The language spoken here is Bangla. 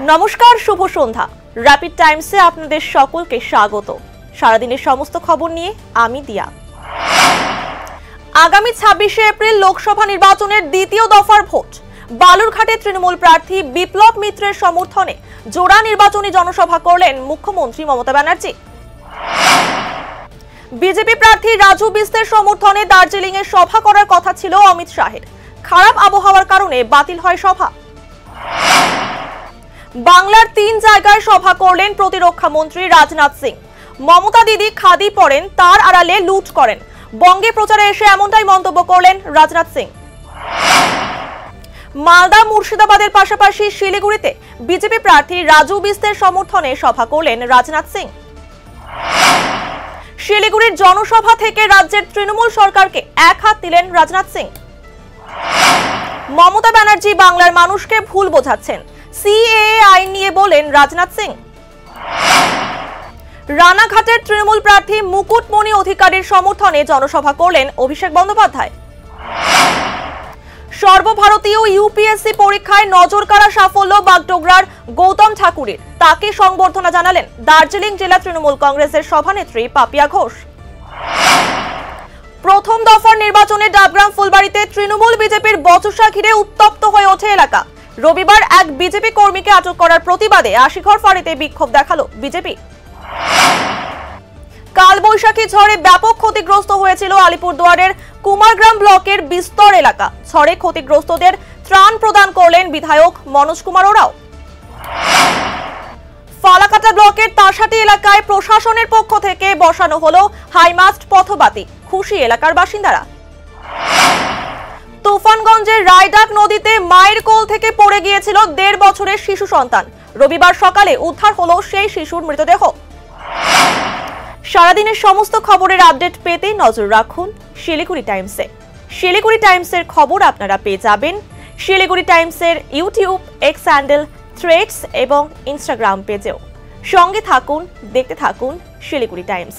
নমস্কার, শুভ সন্ধ্যা। র্যাপিড টাইমসে আপনাদের সকলকে স্বাগত। সারাদিনের সমস্ত খবর নিয়ে আমি দিয়া। আগামী 26শে এপ্রিল লোকসভা নির্বাচনের দ্বিতীয় দফার ভোট। বালুরঘাটে তৃণমূল প্রার্থী বিপ্লব মিত্রের সমর্থনে জোড়া নির্বাচনী জনসভা করলেন মুখ্যমন্ত্রী মমতা ব্যানার্জি। বিজেপি প্রার্থী রাজু বিস্তের সমর্থনে দার্জিলিং এ সভা করার কথা ছিল অমিত শাহের। খারাপ আবহাওয়ার কারণে বাতিল হয় সভা। বাংলার 3 জায়গায় সভা করলেন প্রতিরক্ষা মন্ত্রী রাজনাথ সিং। মমতা দিদি খাদি পরেন, তার আড়ালে লুট করেন। বঙ্গে প্রচারে এসে এমনটাই মন্তব্য করলেন রাজনাথ সিং। মালদা মুর্শিদাবাদের পাশাপাশি শিলিগুড়িতে বিজেপি প্রার্থী রাজু বিস্তের সমর্থনে সভা করলেন রাজনাথ সিং। শিলিগুড়ির জনসভা থেকে রাজ্যের তৃণমূল সরকারকে এক হাত দিলেন রাজনাথ সিং। মমতা ব্যানার্জি বাংলার মানুষকে ভুল বোঝাচ্ছেন, সিএএ আইন নিয়ে বলেন রাজনাথ সিং। রানাঘাটের তৃণমূল প্রার্থী মুকুটমণি অধিকারীর সমর্থনে জনসভা করলেন অভিষেক বন্দ্যোপাধ্যায়। সর্বভারতীয় ইউপিএসসি পরীক্ষায় নজরকাড়া সাফল্য বাগডোগরার গৌতম ঠাকুরের। তাকে সংবর্ধনা জানালেন দার্জিলিং জেলা তৃণমূল কংগ্রেসের সভানেত্রী পাপিয়া ঘোষ। প্রথম দফার নির্বাচনে ডাবগ্রাম ফুলবাড়িতে তৃণমূল বিজেপির বচসা ঘিরে উত্তপ্ত হয়ে ওঠে এলাকা। রবিবার এক বিজেপি কর্মীকে আটক করার প্রতিবাদে আশিঘর ফাঁড়িতে বিক্ষোভ দেখালো বিজেপি। কালবৈশাখী ঝড়ে ব্যাপক ক্ষতিগ্রস্ত হয়েছিল আলিপুরদুয়ারের কুমারগ্রাম ব্লকের বিস্তর এলাকা। ঝড়ে ক্ষতিগ্রস্তদের ত্রাণ প্রদান করলেন বিধায়ক মনোজ কুমার ওরাও। ফালাকাটা ব্লকের তাসাটি এলাকায় প্রশাসনের পক্ষ থেকে বসানো হলো হাইমাস্ট পথবাতি। খুশি এলাকার বাসিন্দারা। তুফানগঞ্জের রায়ডাক নদীতে মায়ের কোল থেকে পড়ে গিয়েছিল 1.5 বছরের শিশু সন্তান। রবিবার সকালে উদ্ধার হলো সেই শিশুর মৃতদেহ। সারাদিনের সমস্ত খবরের আপডেট পেতে নজর রাখুন শিলিগুড়ি টাইমসে। শিলিগুড়ি টাইমসের খবর আপনারা পেয়ে যাবেন শিলিগুড়ি টাইমসের ইউটিউব, এক্স হ্যান্ডেল, থ্রেডস এবং ইনস্টাগ্রাম পেজেও। সঙ্গে থাকুন, দেখতে থাকুন শিলিগুড়ি টাইমস।